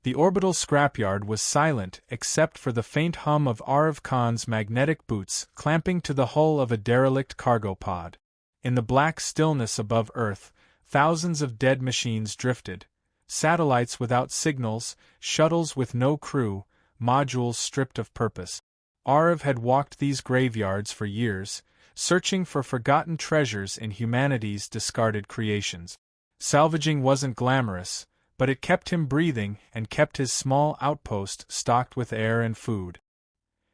The orbital scrapyard was silent except for the faint hum of Arav Khan's magnetic boots clamping to the hull of a derelict cargo pod. In the black stillness above Earth, thousands of dead machines drifted. Satellites without signals, shuttles with no crew, modules stripped of purpose. Arav had walked these graveyards for years, searching for forgotten treasures in humanity's discarded creations. Salvaging wasn't glamorous, but it kept him breathing and kept his small outpost stocked with air and food.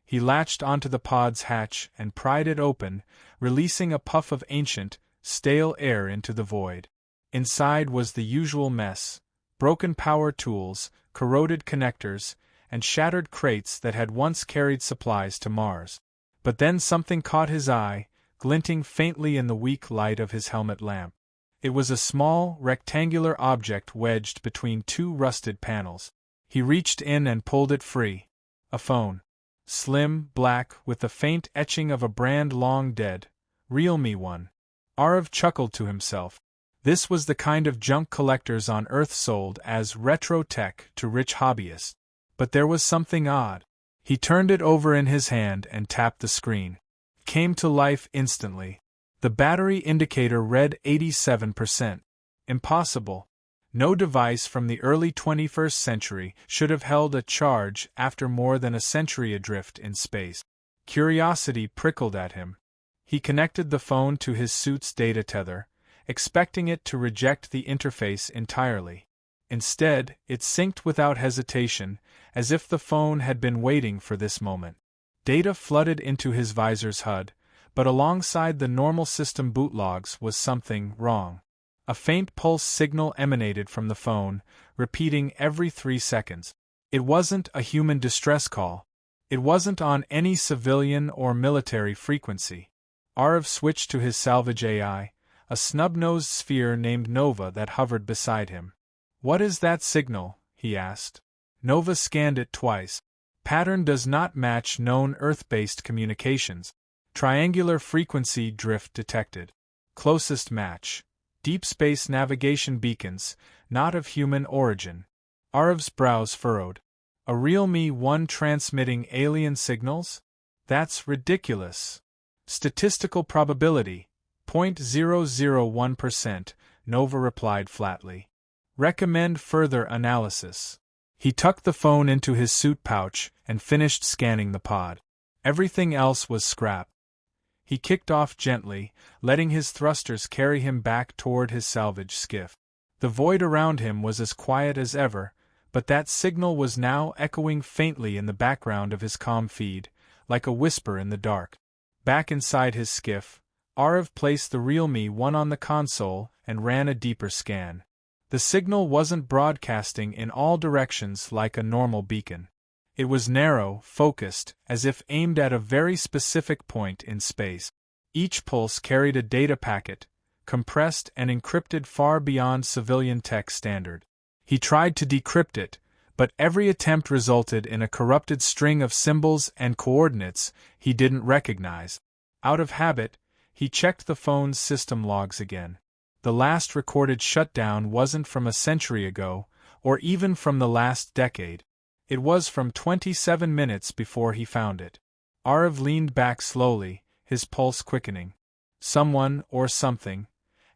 He latched onto the pod's hatch and pried it open, releasing a puff of ancient, stale air into the void. Inside was the usual mess: broken power tools, corroded connectors, and shattered crates that had once carried supplies to Mars. But then something caught his eye, glinting faintly in the weak light of his helmet lamp. It was a small, rectangular object wedged between two rusted panels. He reached in and pulled it free. A phone. Slim, black, with the faint etching of a brand long dead. Realme one. Arav chuckled to himself. This was the kind of junk collectors on Earth sold as retro tech to rich hobbyists. But there was something odd. He turned it over in his hand and tapped the screen. It came to life instantly. The battery indicator read 87%. Impossible. No device from the early 21st century should have held a charge after more than a century adrift in space. Curiosity prickled at him. He connected the phone to his suit's data tether, expecting it to reject the interface entirely. Instead, it synced without hesitation, as if the phone had been waiting for this moment. Data flooded into his visor's HUD, but alongside the normal system boot logs was something wrong. A faint pulse signal emanated from the phone, repeating every 3 seconds. It wasn't a human distress call. It wasn't on any civilian or military frequency. Arav switched to his salvage AI, a snub-nosed sphere named Nova that hovered beside him. "What is that signal?" he asked. Nova scanned it twice. Pattern does not match known Earth-based communications. Triangular frequency drift detected. Closest match. Deep space navigation beacons, not of human origin. Arav's brows furrowed. A Realme one transmitting alien signals? That's ridiculous. Statistical probability, 0.001%, Nova replied flatly. Recommend further analysis. He tucked the phone into his suit pouch and finished scanning the pod. Everything else was scrap. He kicked off gently, letting his thrusters carry him back toward his salvage skiff. The void around him was as quiet as ever, but that signal was now echoing faintly in the background of his comm feed, like a whisper in the dark. Back inside his skiff, Arav placed the Realme one on the console and ran a deeper scan. The signal wasn't broadcasting in all directions like a normal beacon. It was narrow, focused, as if aimed at a very specific point in space. Each pulse carried a data packet, compressed and encrypted far beyond civilian tech standard. He tried to decrypt it, but every attempt resulted in a corrupted string of symbols and coordinates he didn't recognize. Out of habit, he checked the phone's system logs again. The last recorded shutdown wasn't from a century ago, or even from the last decade. It was from 27 minutes before he found it. Arav leaned back slowly, his pulse quickening. Someone, or something,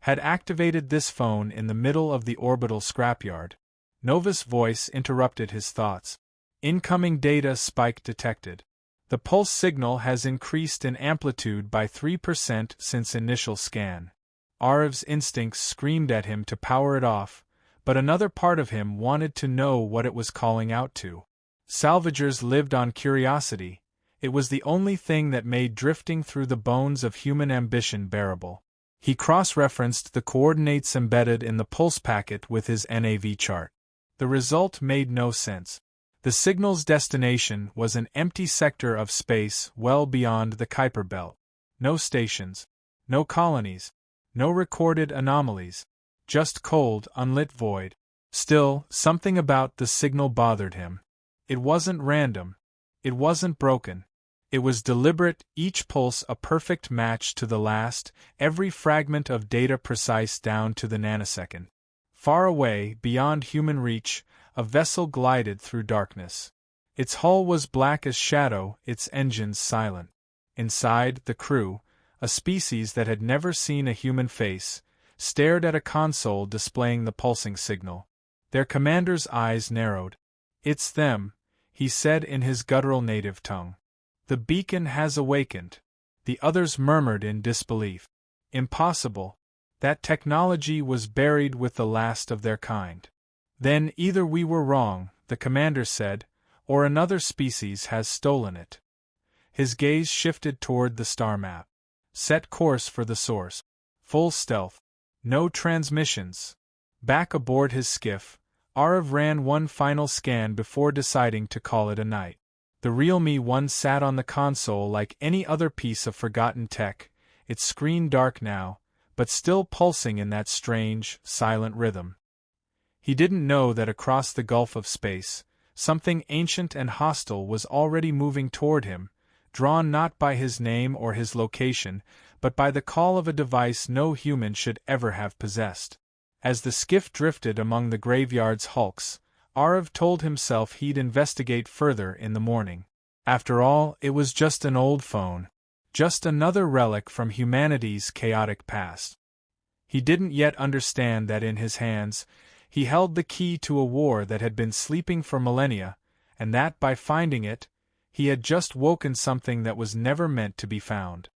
had activated this phone in the middle of the orbital scrapyard. Nova's voice interrupted his thoughts. Incoming data spike detected. The pulse signal has increased in amplitude by 3% since initial scan. Arav's instincts screamed at him to power it off, but another part of him wanted to know what it was calling out to. Salvagers lived on curiosity. It was the only thing that made drifting through the bones of human ambition bearable. He cross-referenced the coordinates embedded in the pulse packet with his NAV chart. The result made no sense. The signal's destination was an empty sector of space well beyond the Kuiper belt. No stations. No colonies. No recorded anomalies. Just cold, unlit void. Still, something about the signal bothered him. It wasn't random. It wasn't broken. It was deliberate, each pulse a perfect match to the last, every fragment of data precise down to the nanosecond. Far away, beyond human reach, a vessel glided through darkness. Its hull was black as shadow, its engines silent. Inside, the crew, a species that had never seen a human face, stared at a console displaying the pulsing signal. Their commander's eyes narrowed. "It's them," he said in his guttural native tongue. "The beacon has awakened." The others murmured in disbelief. Impossible. That technology was buried with the last of their kind. "Then either we were wrong," the commander said, "or another species has stolen it." His gaze shifted toward the star map. "Set course for the source. Full stealth. No transmissions." Back aboard his skiff, Arav ran one final scan before deciding to call it a night. The Realme 1 sat on the console like any other piece of forgotten tech, its screen dark now, but still pulsing in that strange, silent rhythm. He didn't know that across the gulf of space, something ancient and hostile was already moving toward him, drawn not by his name or his location, but by the call of a device no human should ever have possessed. As the skiff drifted among the graveyard's hulks, Arav told himself he'd investigate further in the morning. After all, it was just an old phone. Just another relic from humanity's chaotic past. He didn't yet understand that in his hands, he held the key to a war that had been sleeping for millennia, and that by finding it, he had just woken something that was never meant to be found.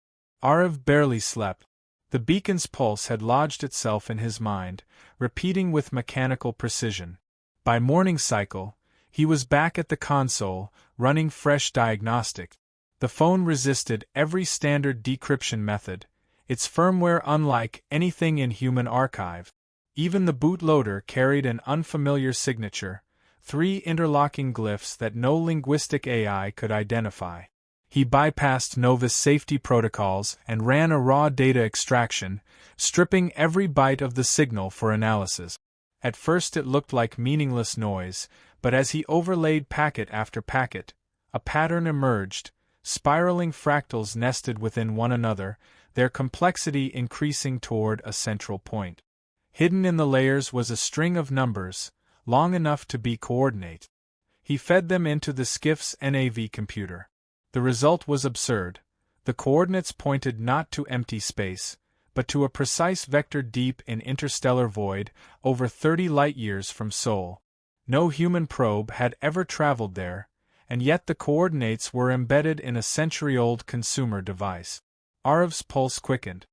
Arav barely slept. The beacon's pulse had lodged itself in his mind, repeating with mechanical precision. By morning cycle, he was back at the console, running fresh diagnostic. The phone resisted every standard decryption method, its firmware unlike anything in human archive. Even the bootloader carried an unfamiliar signature, 3 interlocking glyphs that no linguistic AI could identify. He bypassed Nova's safety protocols and ran a raw data extraction, stripping every byte of the signal for analysis. At first it looked like meaningless noise, but as he overlaid packet after packet, a pattern emerged, spiraling fractals nested within one another, their complexity increasing toward a central point. Hidden in the layers was a string of numbers, long enough to be coordinate. He fed them into the skiff's NAV computer. The result was absurd. The coordinates pointed not to empty space, but to a precise vector deep in interstellar void, over 30 light-years from Sol. No human probe had ever traveled there, and yet the coordinates were embedded in a century-old consumer device. Arav's pulse quickened.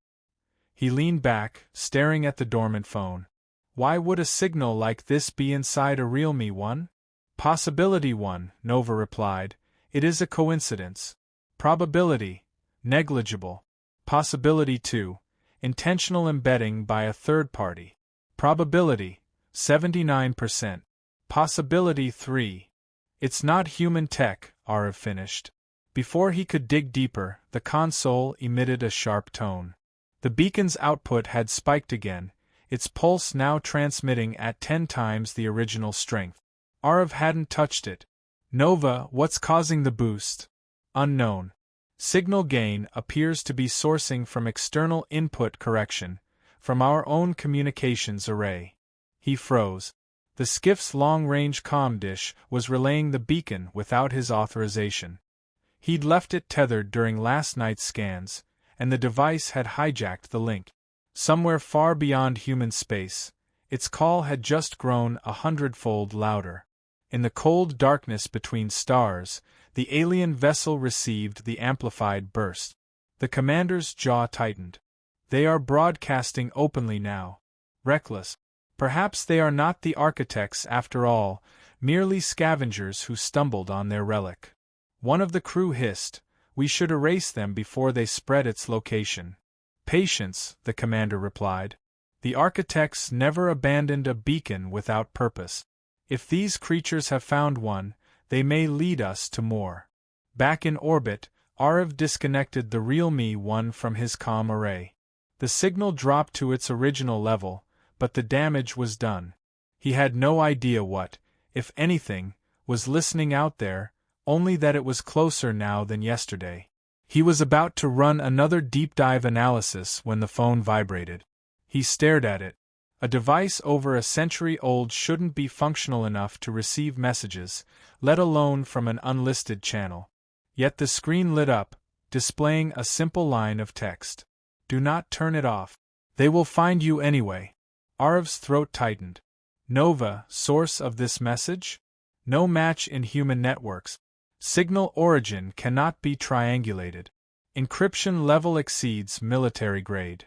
He leaned back, staring at the dormant phone. Why would a signal like this be inside a Realme 1? Possibility 1, Nova replied. It is a coincidence. Probability, negligible. Possibility 2, intentional embedding by a third party. Probability, 79%. Possibility 3. It's not human tech, Arav finished. Before he could dig deeper, the console emitted a sharp tone. The beacon's output had spiked again, its pulse now transmitting at 10 times the original strength. Arav hadn't touched it. Nova, what's causing the boost? Unknown. Signal gain appears to be sourcing from external input correction, from our own communications array. He froze. The skiff's long-range comm dish was relaying the beacon without his authorization. He'd left it tethered during last night's scans, and the device had hijacked the link. Somewhere far beyond human space, its call had just grown 100-fold louder. In the cold darkness between stars, the alien vessel received the amplified burst. The commander's jaw tightened. They are broadcasting openly now. Reckless. Perhaps they are not the architects after all, merely scavengers who stumbled on their relic. One of the crew hissed, "We should erase them before they spread its location." "Patience," the commander replied. "The architects never abandoned a beacon without purpose. If these creatures have found one, they may lead us to more." Back in orbit, Arav disconnected the Realme 1 from his comm array. The signal dropped to its original level, but the damage was done. He had no idea what, if anything, was listening out there, only that it was closer now than yesterday. He was about to run another deep dive analysis when the phone vibrated. He stared at it. A device over a century old shouldn't be functional enough to receive messages, let alone from an unlisted channel. Yet the screen lit up, displaying a simple line of text. Do not turn it off. They will find you anyway. Arv's throat tightened. Nova, source of this message? No match in human networks. Signal origin cannot be triangulated. Encryption level exceeds military grade.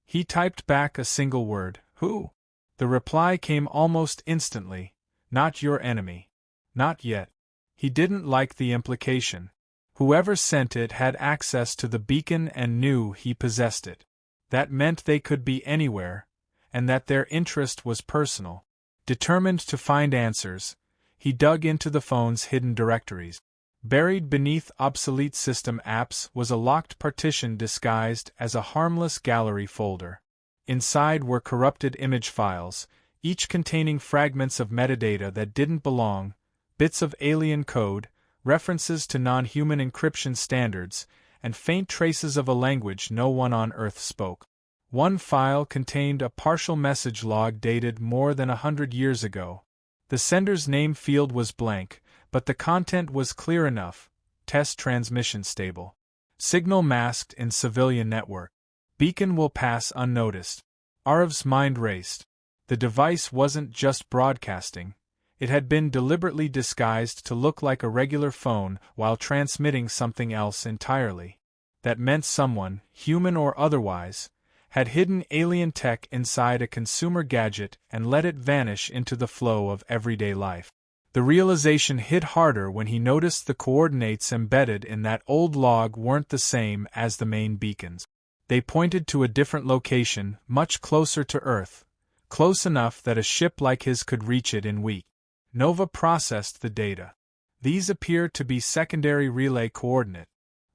He typed back a single word, who? The reply came almost instantly, not your enemy. Not yet. He didn't like the implication. Whoever sent it had access to the beacon and knew he possessed it. That meant they could be anywhere, and that their interest was personal. Determined to find answers, he dug into the phone's hidden directories. Buried beneath obsolete system apps was a locked partition disguised as a harmless gallery folder. Inside were corrupted image files, each containing fragments of metadata that didn't belong, bits of alien code, references to non-human encryption standards, and faint traces of a language no one on Earth spoke. One file contained a partial message log dated more than 100 years ago. The sender's name field was blank, but the content was clear enough. Test transmission stable. Signal masked in civilian network. Beacon will pass unnoticed. Arv's mind raced. The device wasn't just broadcasting. It had been deliberately disguised to look like a regular phone while transmitting something else entirely. That meant someone, human or otherwise, had hidden alien tech inside a consumer gadget and let it vanish into the flow of everyday life. The realization hit harder when he noticed the coordinates embedded in that old log weren't the same as the main beacons. They pointed to a different location, much closer to Earth, close enough that a ship like his could reach it in weeks. Nova processed the data. These appear to be secondary relay coordinate.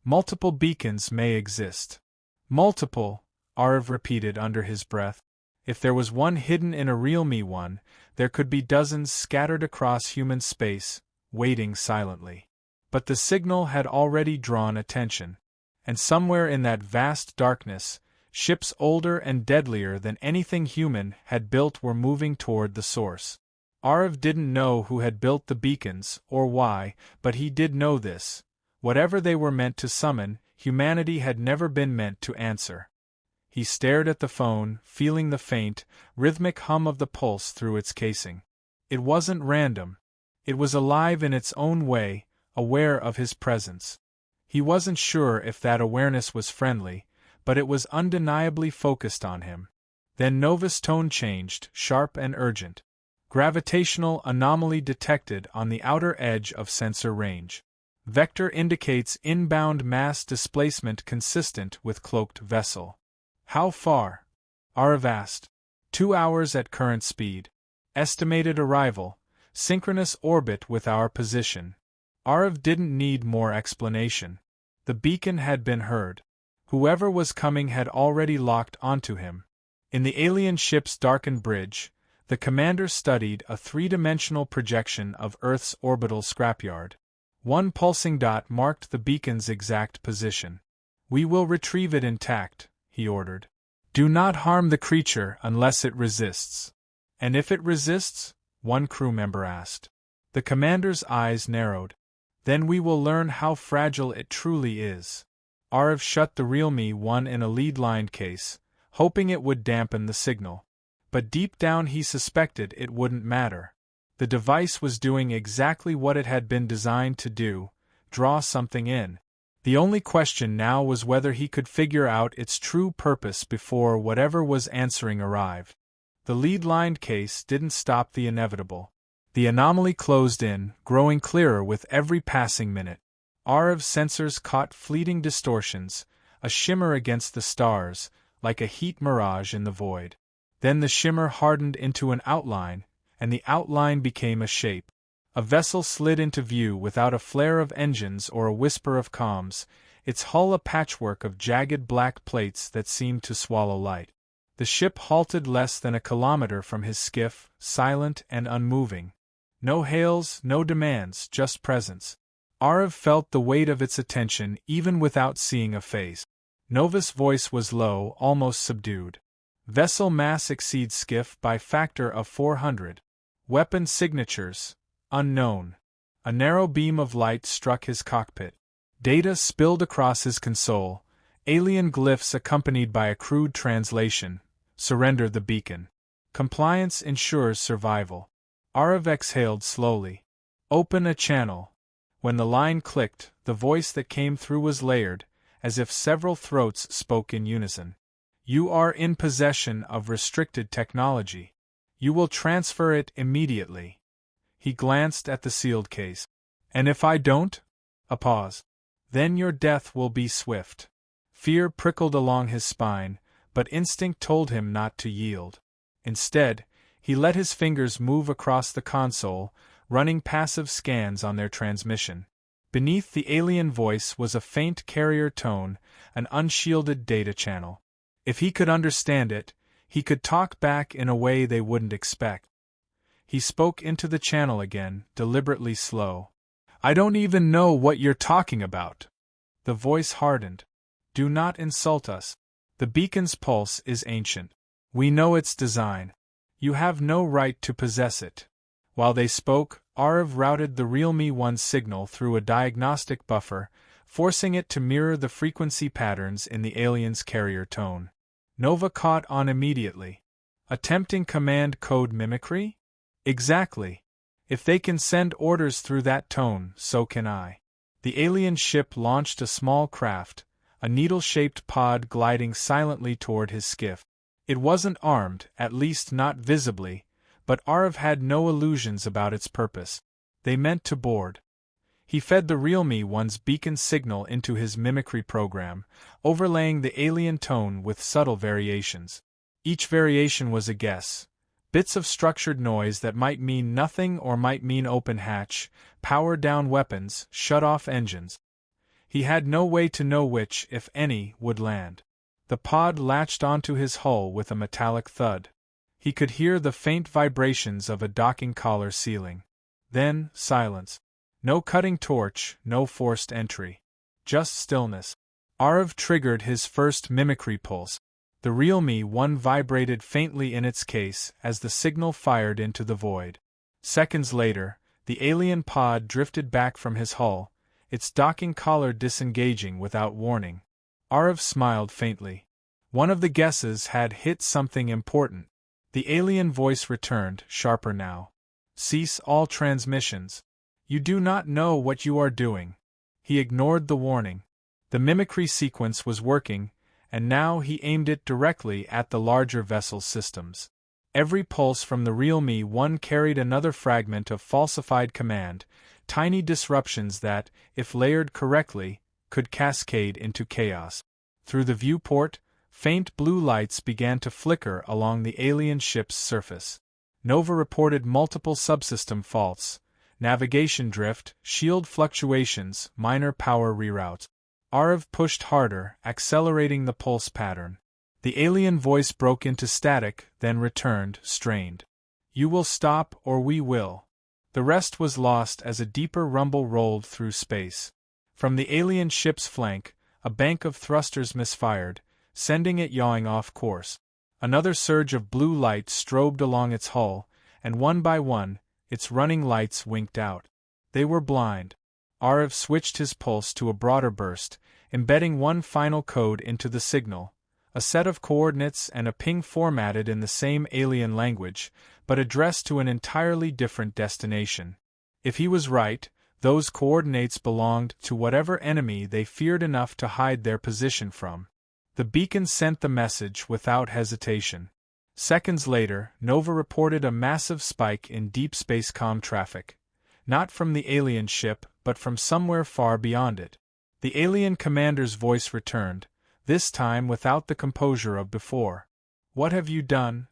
Multiple beacons may exist. Multiple, Arv repeated under his breath. If there was one hidden in a Realme one, there could be dozens scattered across human space, waiting silently. But the signal had already drawn attention. And somewhere in that vast darkness, ships older and deadlier than anything human had built were moving toward the source. Arv didn't know who had built the beacons, or why, but he did know this. Whatever they were meant to summon, humanity had never been meant to answer. He stared at the phone, feeling the faint, rhythmic hum of the pulse through its casing. It wasn't random. It was alive in its own way, aware of his presence. He wasn't sure if that awareness was friendly, but it was undeniably focused on him. Then Nova's tone changed, sharp and urgent. Gravitational anomaly detected on the outer edge of sensor range. Vector indicates inbound mass displacement consistent with cloaked vessel. How far? Arv asked. 2 hours at current speed. Estimated arrival, synchronous orbit with our position. Arv didn't need more explanation. The beacon had been heard. Whoever was coming had already locked onto him. In the alien ship's darkened bridge, the commander studied a three-dimensional projection of Earth's orbital scrapyard. One pulsing dot marked the beacon's exact position. We will retrieve it intact, he ordered. Do not harm the creature unless it resists. And if it resists? One crew member asked. The commander's eyes narrowed. Then we will learn how fragile it truly is. Arv shut the Realme one in a lead-lined case, hoping it would dampen the signal. But deep down he suspected it wouldn't matter. The device was doing exactly what it had been designed to do, draw something in. The only question now was whether he could figure out its true purpose before whatever was answering arrived. The lead-lined case didn't stop the inevitable. The anomaly closed in, growing clearer with every passing minute. Arv's sensors caught fleeting distortions, a shimmer against the stars, like a heat mirage in the void. Then the shimmer hardened into an outline, and the outline became a shape. A vessel slid into view without a flare of engines or a whisper of comms, its hull a patchwork of jagged black plates that seemed to swallow light. The ship halted less than a kilometer from his skiff, silent and unmoving. No hails, no demands, just presence. Arv felt the weight of its attention even without seeing a face. Nova's voice was low, almost subdued. Vessel mass exceeds skiff by factor of 400. Weapon signatures, unknown. A narrow beam of light struck his cockpit. Data spilled across his console, alien glyphs accompanied by a crude translation. Surrender the beacon. Compliance ensures survival. Arav exhaled slowly. Open a channel. When the line clicked, the voice that came through was layered, as if several throats spoke in unison. You are in possession of restricted technology. You will transfer it immediately. He glanced at the sealed case. And if I don't? A pause. Then your death will be swift. Fear prickled along his spine, but instinct told him not to yield. Instead, he let his fingers move across the console, running passive scans on their transmission. Beneath the alien voice was a faint carrier tone, an unshielded data channel. If he could understand it, he could talk back in a way they wouldn't expect. He spoke into the channel again, deliberately slow. I don't even know what you're talking about. The voice hardened. Do not insult us. The beacon's pulse is ancient. We know its design. You have no right to possess it. While they spoke, Arav routed the Realme 1's signal through a diagnostic buffer, forcing it to mirror the frequency patterns in the alien's carrier tone. Nova caught on immediately. Attempting command code mimicry? Exactly. If they can send orders through that tone, so can I. The alien ship launched a small craft, a needle-shaped pod gliding silently toward his skiff. It wasn't armed, at least not visibly, but Arav had no illusions about its purpose. They meant to board. He fed the Realme 1's beacon signal into his mimicry program, overlaying the alien tone with subtle variations. Each variation was a guess. Bits of structured noise that might mean nothing or might mean open hatch, power down weapons, shut off engines. He had no way to know which, if any, would land. The pod latched onto his hull with a metallic thud. He could hear the faint vibrations of a docking collar sealing. Then, silence. No cutting torch, no forced entry. Just stillness. Arav triggered his first mimicry pulse. The Realme 1 vibrated faintly in its case as the signal fired into the void. Seconds later, the alien pod drifted back from his hull, its docking collar disengaging without warning. Arav smiled faintly. One of the guesses had hit something important. The alien voice returned, sharper now. Cease all transmissions. You do not know what you are doing. He ignored the warning. The mimicry sequence was working, and now he aimed it directly at the larger vessel's systems. Every pulse from the Realme 1 carried another fragment of falsified command, tiny disruptions that, if layered correctly, could cascade into chaos. Through the viewport, faint blue lights began to flicker along the alien ship's surface. Nova reported multiple subsystem faults, navigation drift, shield fluctuations, minor power reroutes. Arav pushed harder, accelerating the pulse pattern. The alien voice broke into static, then returned, strained. You will stop or we will. The rest was lost as a deeper rumble rolled through space. From the alien ship's flank, a bank of thrusters misfired, sending it yawing off course. Another surge of blue light strobed along its hull, and one by one, its running lights winked out. They were blind. Arav switched his pulse to a broader burst, embedding one final code into the signal, a set of coordinates and a ping formatted in the same alien language, but addressed to an entirely different destination. If he was right, those coordinates belonged to whatever enemy they feared enough to hide their position from. The beacon sent the message without hesitation. Seconds later, Nova reported a massive spike in deep space comm traffic. Not from the alien ship, but from somewhere far beyond it. The alien commander's voice returned, this time without the composure of before. What have you done?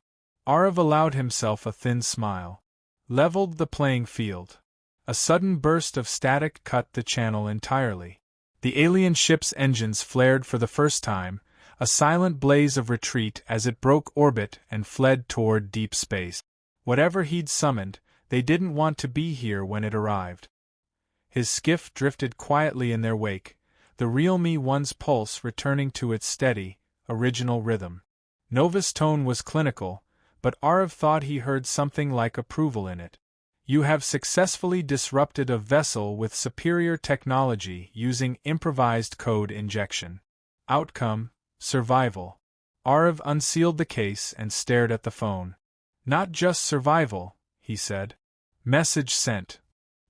Arav allowed himself a thin smile. Leveled the playing field. A sudden burst of static cut the channel entirely. The alien ship's engines flared for the first time, a silent blaze of retreat as it broke orbit and fled toward deep space. Whatever he'd summoned, they didn't want to be here when it arrived. His skiff drifted quietly in their wake, the Realme 1's pulse returning to its steady, original rhythm. Nova's tone was clinical, but Arav thought he heard something like approval in it. You have successfully disrupted a vessel with superior technology using improvised code injection. Outcome: survival. Arav unsealed the case and stared at the phone. Not just survival, he said. Message sent.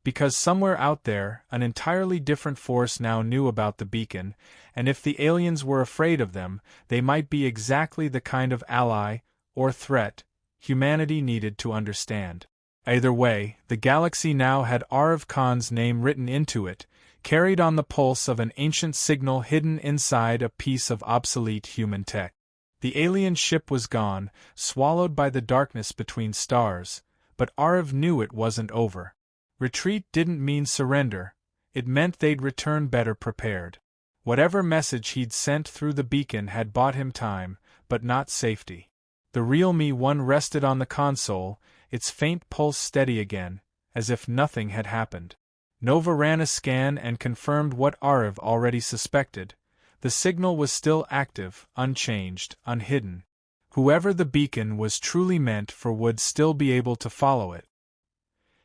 Because somewhere out there, an entirely different force now knew about the beacon, and if the aliens were afraid of them, they might be exactly the kind of ally, or threat, humanity needed to understand. Either way, the galaxy now had Arav Khan's name written into it, carried on the pulse of an ancient signal hidden inside a piece of obsolete human tech. The alien ship was gone, swallowed by the darkness between stars, but Arav knew it wasn't over. Retreat didn't mean surrender, it meant they'd return better prepared. Whatever message he'd sent through the beacon had bought him time, but not safety. The Realme 1 rested on the console, its faint pulse steady again, as if nothing had happened. Nova ran a scan and confirmed what Arav already suspected. The signal was still active, unchanged, unhidden. Whoever the beacon was truly meant for would still be able to follow it.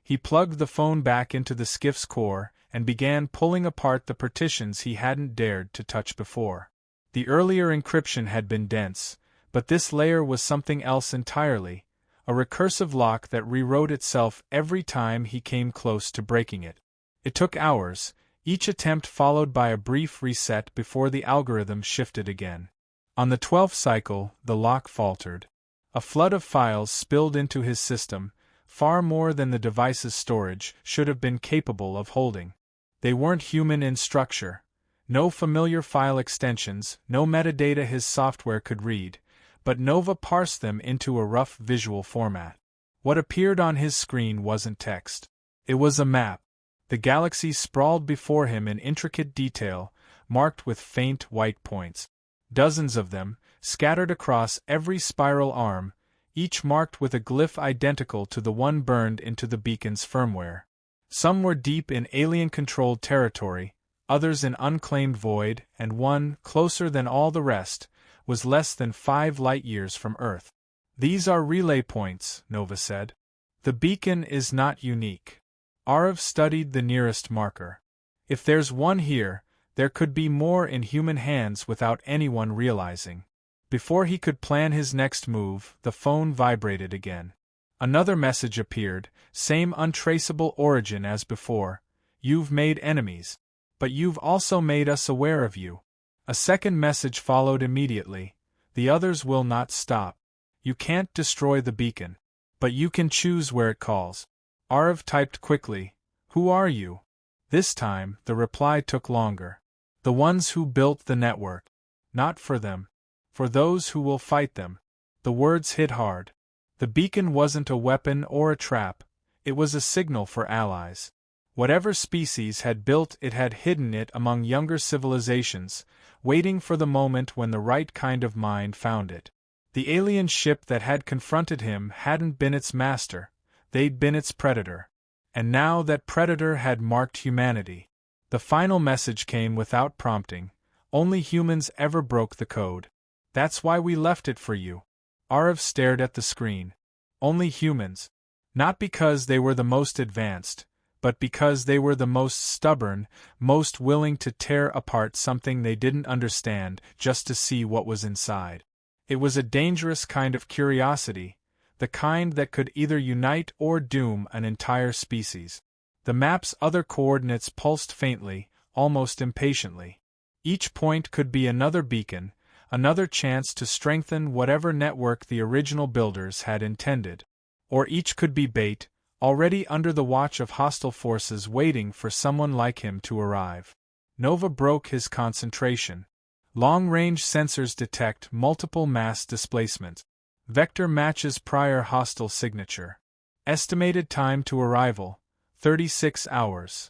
He plugged the phone back into the skiff's core and began pulling apart the partitions he hadn't dared to touch before. The earlier encryption had been dense, but this layer was something else entirely, a recursive lock that rewrote itself every time he came close to breaking it. It took hours, each attempt followed by a brief reset before the algorithm shifted again. On the 12th cycle, the lock faltered. A flood of files spilled into his system, far more than the device's storage should have been capable of holding. They weren't human in structure. No familiar file extensions, no metadata his software could read, but Nova parsed them into a rough visual format. What appeared on his screen wasn't text. It was a map. The galaxy sprawled before him in intricate detail, marked with faint white points. Dozens of them, scattered across every spiral arm, each marked with a glyph identical to the one burned into the beacon's firmware. Some were deep in alien-controlled territory, others in unclaimed void, and one, closer than all the rest, was less than 5 light-years from Earth. These are relay points, Nova said. The beacon is not unique. Arav studied the nearest marker. If there's one here, there could be more in human hands without anyone realizing. Before he could plan his next move, the phone vibrated again. Another message appeared, same untraceable origin as before. You've made enemies. But you've also made us aware of you. A second message followed immediately. The others will not stop. You can't destroy the beacon. But you can choose where it calls. Arav typed quickly. Who are you? This time, the reply took longer. The ones who built the network. Not for them. For those who will fight them. The words hit hard. The beacon wasn't a weapon or a trap, it was a signal for allies. Whatever species had built it had hidden it among younger civilizations, waiting for the moment when the right kind of mind found it. The alien ship that had confronted him hadn't been its master, they'd been its predator. And now that predator had marked humanity. The final message came without prompting. Only humans ever broke the code. That's why we left it for you. Arav stared at the screen. Only humans. Not because they were the most advanced, but because they were the most stubborn, most willing to tear apart something they didn't understand just to see what was inside. It was a dangerous kind of curiosity, the kind that could either unite or doom an entire species. The map's other coordinates pulsed faintly, almost impatiently. Each point could be another beacon, another chance to strengthen whatever network the original builders had intended. Or each could be bait, already under the watch of hostile forces waiting for someone like him to arrive. Nova broke his concentration. Long-range sensors detect multiple mass displacements. Vector matches prior hostile signature. Estimated time to arrival, 36 hours.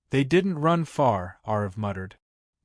They didn't run far, Arav muttered.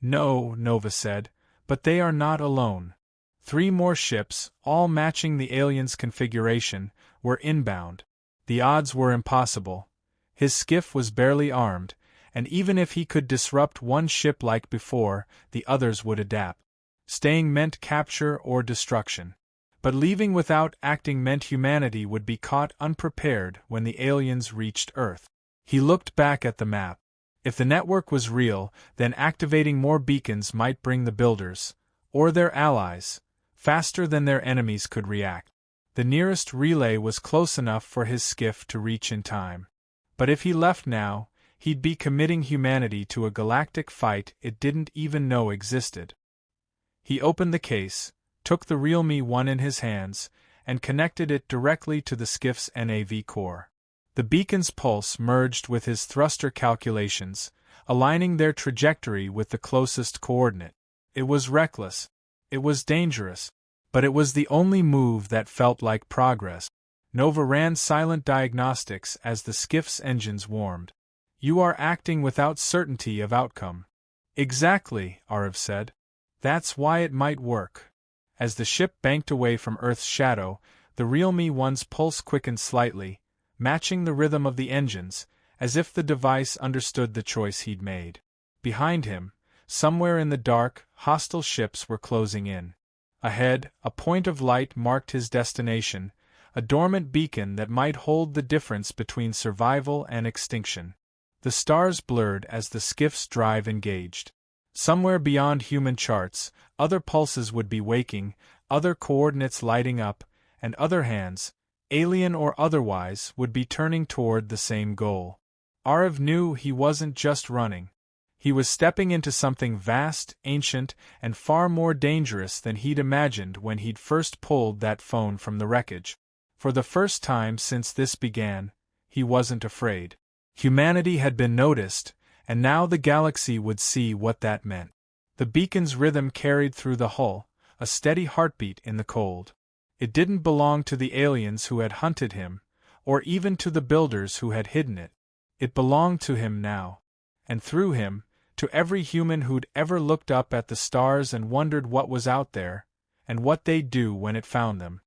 No, Nova said. But they are not alone. 3 more ships, all matching the aliens' configuration, were inbound. The odds were impossible. His skiff was barely armed, and even if he could disrupt one ship like before, the others would adapt. Staying meant capture or destruction. But leaving without acting meant humanity would be caught unprepared when the aliens reached Earth. He looked back at the map. If the network was real, then activating more beacons might bring the builders, or their allies, faster than their enemies could react. The nearest relay was close enough for his skiff to reach in time. But if he left now, he'd be committing humanity to a galactic fight it didn't even know existed. He opened the case, took the Realme 1 in his hands, and connected it directly to the skiff's NAV core. The beacon's pulse merged with his thruster calculations, aligning their trajectory with the closest coordinate. It was reckless. It was dangerous. But it was the only move that felt like progress. Nova ran silent diagnostics as the skiff's engines warmed. "You are acting without certainty of outcome." "Exactly," Arav said. "That's why it might work." As the ship banked away from Earth's shadow, the Realme 1's pulse quickened slightly, matching the rhythm of the engines, as if the device understood the choice he'd made. Behind him, somewhere in the dark, hostile ships were closing in. Ahead, a point of light marked his destination, a dormant beacon that might hold the difference between survival and extinction. The stars blurred as the skiff's drive engaged. Somewhere beyond human charts, other pulses would be waking, other coordinates lighting up, and other hands, alien or otherwise, would be turning toward the same goal. Arav knew he wasn't just running. He was stepping into something vast, ancient, and far more dangerous than he'd imagined when he'd first pulled that phone from the wreckage. For the first time since this began, he wasn't afraid. Humanity had been noticed, and now the galaxy would see what that meant. The beacon's rhythm carried through the hull, a steady heartbeat in the cold. It didn't belong to the aliens who had hunted him, or even to the builders who had hidden it. It belonged to him now. And through him, to every human who'd ever looked up at the stars and wondered what was out there, and what they'd do when it found them.